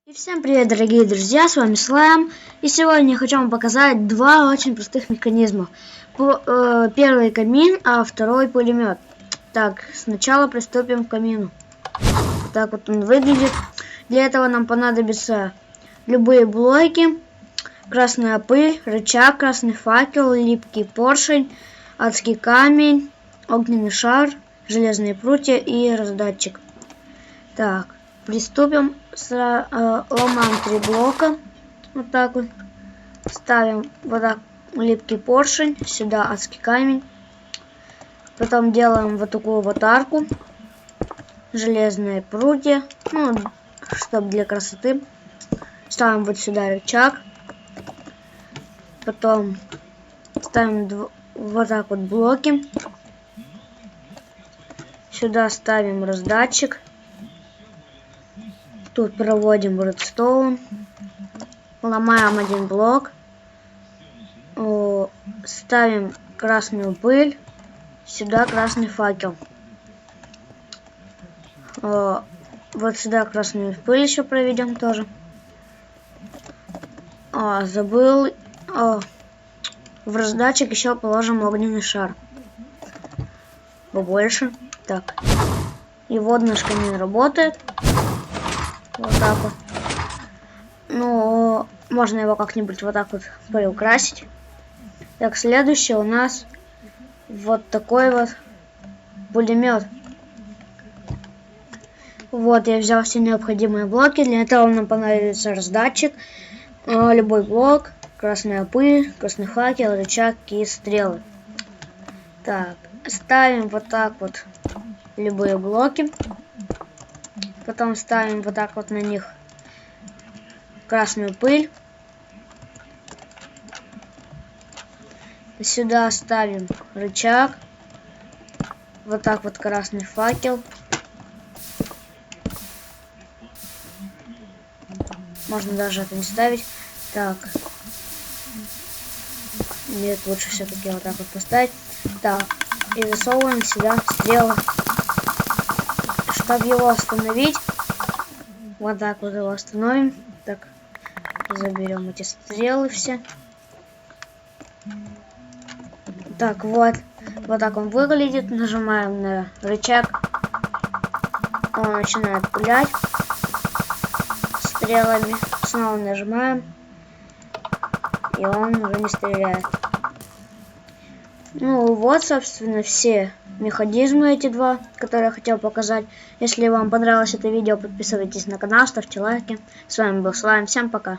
И всем привет, дорогие друзья, с вами Слайм. И сегодня я хочу вам показать два очень простых механизма. Первый камин, а второй пулемет. Так, сначала приступим к камину. Вот так вот он выглядит. Для этого нам понадобятся любые блоки, красная пыль, рычаг, красный факел, липкий поршень, адский камень, огненный шар, железные прутья и раздатчик. Так, приступим. Ломаем 3 блока. Вот так вот. Ставим вот так липкий поршень. Сюда адский камень. Потом делаем вот такую вот арку. Железные прутья. Ну, чтобы для красоты. Ставим вот сюда рычаг. Потом ставим вот так вот блоки. Сюда ставим раздатчик. Тут проводим редстоун. Ломаем один блок. Ставим красную пыль. Сюда красный факел. Вот сюда красную пыль еще проведем тоже. Забыл. В раздатчик еще положим огненный шар. Побольше. Так. И вот наш камин работает. Вот так вот. Ну, можно его как-нибудь вот так вот приукрасить. Так, следующее у нас вот такой вот пулемет. Вот, я взял все необходимые блоки. Для этого нам понадобится раздатчик, любой блок, красная пыль, красный факел, рычаг и стрелы. Так, ставим вот так вот любые блоки. Потом ставим вот так вот на них красную пыль. Сюда ставим рычаг. Вот так вот красный факел. Можно даже это не ставить. Так. Нет, лучше все-таки вот так вот поставить. Так. И засовываем сюда стрелы. Чтобы его остановить, вот так вот его остановим. Так, заберем эти стрелы все. Так, вот так он выглядит. Нажимаем на рычаг. Он начинает пулять стрелами. Снова нажимаем. И он уже не стреляет. Ну вот, собственно, все механизмы эти два, которые я хотел показать. Если вам понравилось это видео, подписывайтесь на канал, ставьте лайки. С вами был Слайм, всем пока.